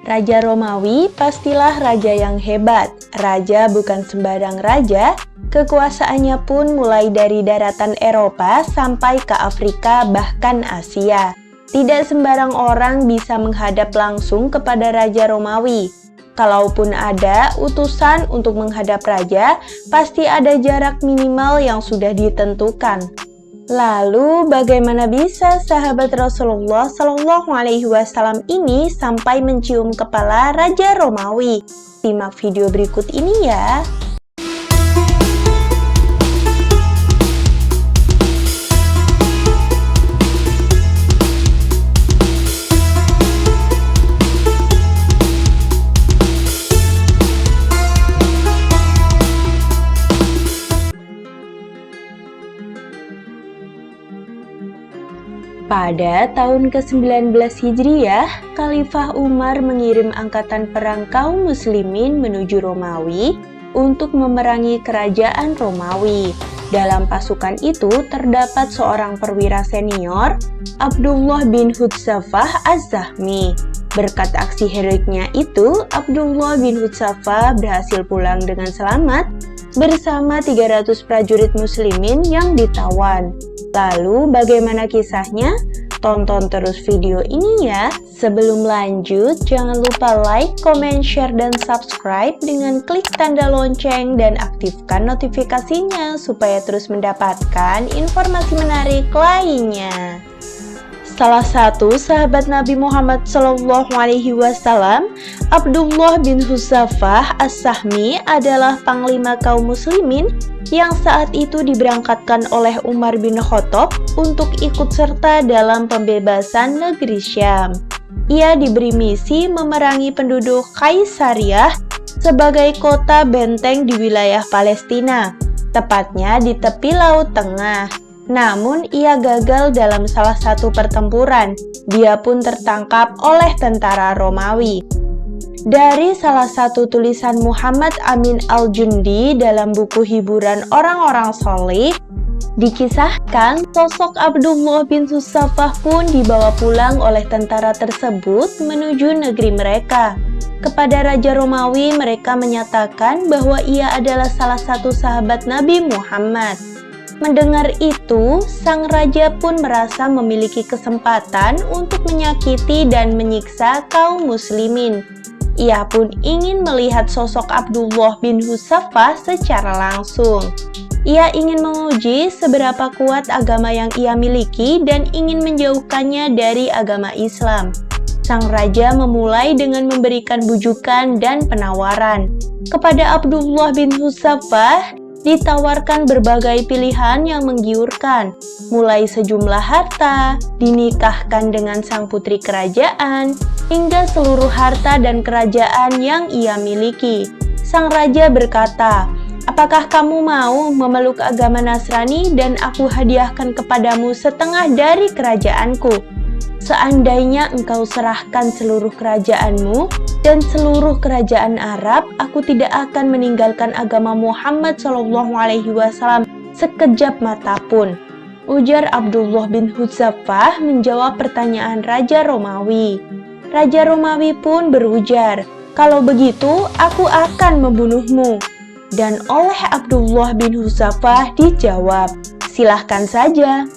Raja Romawi pastilah raja yang hebat. Raja bukan sembarang raja, kekuasaannya pun mulai dari daratan Eropa sampai ke Afrika bahkan Asia. Tidak sembarang orang bisa menghadap langsung kepada Raja Romawi. Kalaupun ada utusan untuk menghadap raja, pasti ada jarak minimal yang sudah ditentukan. Lalu bagaimana bisa sahabat Rasulullah Shallallahu Alaihi Wasallam ini sampai mencium kepala Raja Romawi? Simak video berikut ini ya. Pada tahun ke-19 Hijriah, Khalifah Umar mengirim angkatan perang kaum muslimin menuju Romawi untuk memerangi kerajaan Romawi. Dalam pasukan itu terdapat seorang perwira senior, Abdullah bin Hudzafah Az-Zahmi. Berkat aksi heroiknya itu, Abdullah bin Hudzafah berhasil pulang dengan selamat bersama 300 prajurit muslimin yang ditawan. Lalu bagaimana kisahnya? Tonton terus video ini ya. Sebelum lanjut, jangan lupa like, comment, share, dan subscribe dengan klik tanda lonceng dan aktifkan notifikasinya supaya terus mendapatkan informasi menarik lainnya. Salah satu sahabat Nabi Muhammad SAW, Abdullah bin Hudzafah As-Sahmi adalah panglima kaum muslimin yang saat itu diberangkatkan oleh Umar bin Khattab untuk ikut serta dalam pembebasan negeri Syam. Ia diberi misi memerangi penduduk Kaisariah sebagai kota benteng di wilayah Palestina, tepatnya di tepi Laut Tengah. Namun ia gagal dalam salah satu pertempuran. Dia pun tertangkap oleh tentara Romawi. Dari salah satu tulisan Muhammad Amin Al-Jundi dalam buku hiburan orang-orang soleh, dikisahkan sosok Abdullah bin Hudzafah pun dibawa pulang oleh tentara tersebut menuju negeri mereka. Kepada Raja Romawi, mereka menyatakan bahwa ia adalah salah satu sahabat Nabi Muhammad. Mendengar itu, sang raja pun merasa memiliki kesempatan untuk menyakiti dan menyiksa kaum muslimin. Ia pun ingin melihat sosok Abdullah bin Hudzafah secara langsung. Ia ingin menguji seberapa kuat agama yang ia miliki dan ingin menjauhkannya dari agama Islam. Sang raja memulai dengan memberikan bujukan dan penawaran. Kepada Abdullah bin Hudzafah ditawarkan berbagai pilihan yang menggiurkan, mulai sejumlah harta, dinikahkan dengan sang putri kerajaan, hingga seluruh harta dan kerajaan yang ia miliki. Sang raja berkata, "Apakah kamu mau memeluk agama Nasrani dan aku hadiahkan kepadamu setengah dari kerajaanku? Seandainya engkau serahkan seluruh kerajaanmu dan seluruh kerajaan Arab, aku tidak akan meninggalkan agama Muhammad SAW sekejap mata pun." Ujar Abdullah bin Hudzafah menjawab pertanyaan Raja Romawi. Raja Romawi pun berujar, "Kalau begitu, aku akan membunuhmu." Dan oleh Abdullah bin Hudzafah dijawab, "Silahkan saja."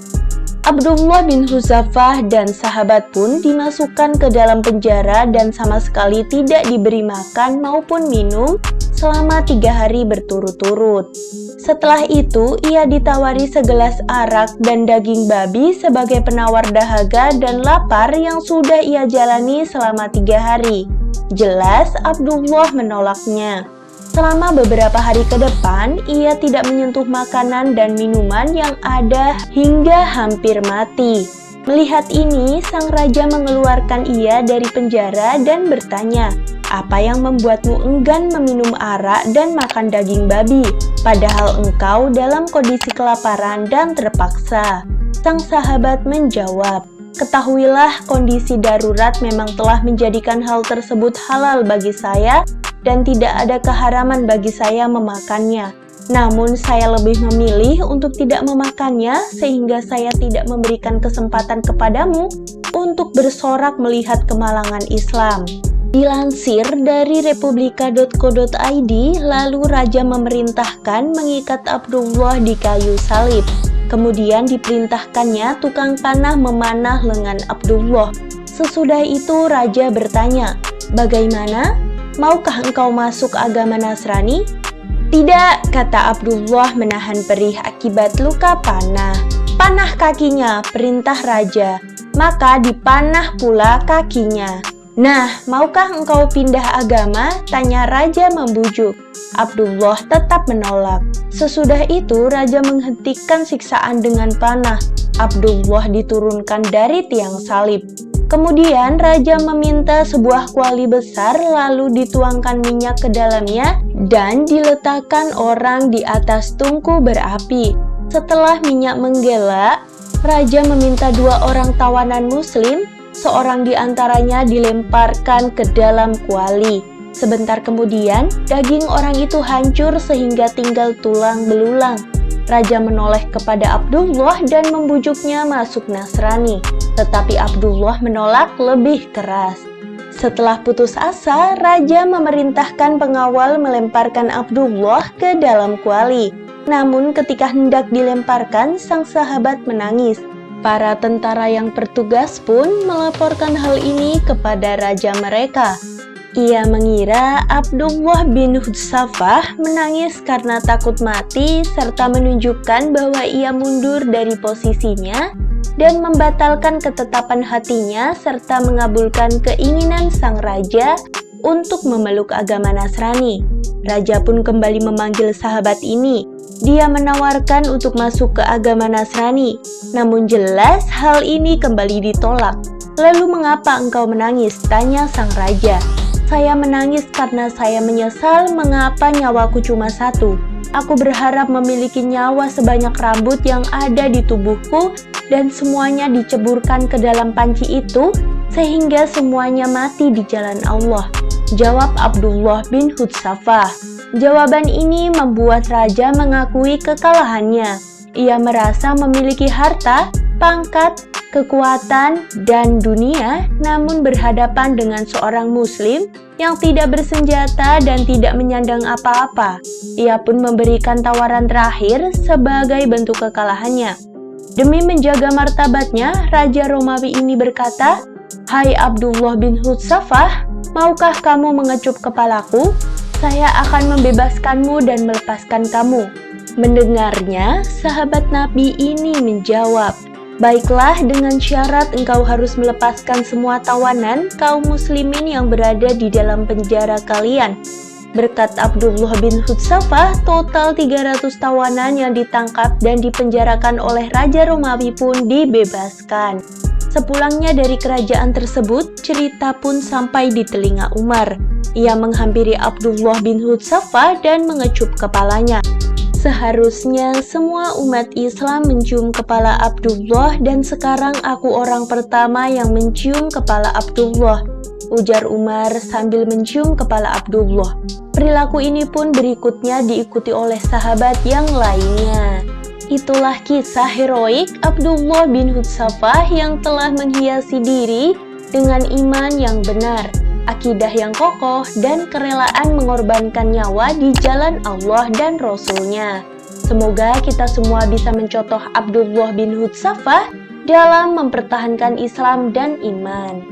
Abdullah bin Hudzafah dan sahabat pun dimasukkan ke dalam penjara dan sama sekali tidak diberi makan maupun minum selama 3 hari berturut-turut. Setelah itu, ia ditawari segelas arak dan daging babi sebagai penawar dahaga dan lapar yang sudah ia jalani selama 3 hari. Jelas Abdullah menolaknya. Selama beberapa hari ke depan, ia tidak menyentuh makanan dan minuman yang ada hingga hampir mati. Melihat ini, sang raja mengeluarkan ia dari penjara dan bertanya, "Apa yang membuatmu enggan meminum arak dan makan daging babi, padahal engkau dalam kondisi kelaparan dan terpaksa?" Sang sahabat menjawab, "Ketahuilah kondisi darurat memang telah menjadikan hal tersebut halal bagi saya dan tidak ada keharaman bagi saya memakannya. Namun saya lebih memilih untuk tidak memakannya sehingga saya tidak memberikan kesempatan kepadamu untuk bersorak melihat kemalangan Islam." Dilansir dari republika.co.id, lalu raja memerintahkan mengikat Abdullah di kayu salib. Kemudian diperintahkannya tukang panah memanah lengan Abdullah. Sesudah itu raja bertanya, "Bagaimana? Maukah engkau masuk agama Nasrani?" "Tidak," kata Abdullah menahan perih akibat luka panah. "Panah kakinya," perintah raja. Maka dipanah pula kakinya. "Nah, maukah engkau pindah agama?" tanya raja membujuk. Abdullah tetap menolak. Sesudah itu raja menghentikan siksaan dengan panah. Abdullah diturunkan dari tiang salib. Kemudian raja meminta sebuah kuali besar lalu dituangkan minyak ke dalamnya dan diletakkan orang di atas tungku berapi. Setelah minyak menggelak, raja meminta 2 orang tawanan muslim, seorang di antaranya dilemparkan ke dalam kuali. Sebentar kemudian, daging orang itu hancur sehingga tinggal tulang belulang. Raja menoleh kepada Abdullah dan membujuknya masuk Nasrani. Tetapi Abdullah menolak lebih keras. Setelah putus asa, raja memerintahkan pengawal melemparkan Abdullah ke dalam kuali. Namun ketika hendak dilemparkan, sang sahabat menangis. Para tentara yang bertugas pun melaporkan hal ini kepada raja mereka. Ia mengira Abdullah bin Hudzafah menangis karena takut mati serta menunjukkan bahwa ia mundur dari posisinya dan membatalkan ketetapan hatinya serta mengabulkan keinginan sang raja untuk memeluk agama Nasrani. Raja pun kembali memanggil sahabat ini. Dia menawarkan untuk masuk ke agama Nasrani, namun jelas hal ini kembali ditolak. "Lalu mengapa engkau menangis?" tanya sang raja. "Saya menangis karena saya menyesal mengapa nyawaku cuma satu. Aku berharap memiliki nyawa sebanyak rambut yang ada di tubuhku dan semuanya diceburkan ke dalam panci itu sehingga semuanya mati di jalan Allah," jawab Abdullah bin Hudzafah. Jawaban ini membuat raja mengakui kekalahannya. Ia merasa memiliki harta, pangkat, kekuatan, dan dunia, namun berhadapan dengan seorang muslim yang tidak bersenjata dan tidak menyandang apa-apa. Ia pun memberikan tawaran terakhir sebagai bentuk kekalahannya. Demi menjaga martabatnya, Raja Romawi ini berkata, "Hai Abdullah bin Hudzafah, maukah kamu mengecup kepalaku? Saya akan membebaskanmu dan melepaskan kamu." Mendengarnya, sahabat Nabi ini menjawab, "Baiklah, dengan syarat engkau harus melepaskan semua tawanan kaum muslimin yang berada di dalam penjara kalian." Berkat Abdullah bin Hudzafah, total 300 tawanan yang ditangkap dan dipenjarakan oleh Raja Romawi pun dibebaskan. Sepulangnya dari kerajaan tersebut, cerita pun sampai di telinga Umar. Ia menghampiri Abdullah bin Hudzafah dan mengecup kepalanya. "Seharusnya semua umat Islam mencium kepala Abdullah dan sekarang aku orang pertama yang mencium kepala Abdullah," ujar Umar sambil mencium kepala Abdullah. Perilaku ini pun berikutnya diikuti oleh sahabat yang lainnya. Itulah kisah heroik Abdullah bin Hudzafah yang telah menghiasi diri dengan iman yang benar, akidah yang kokoh, dan kerelaan mengorbankan nyawa di jalan Allah dan Rasul-Nya. Semoga kita semua bisa mencontoh Abdullah bin Hudzafah dalam mempertahankan Islam dan iman.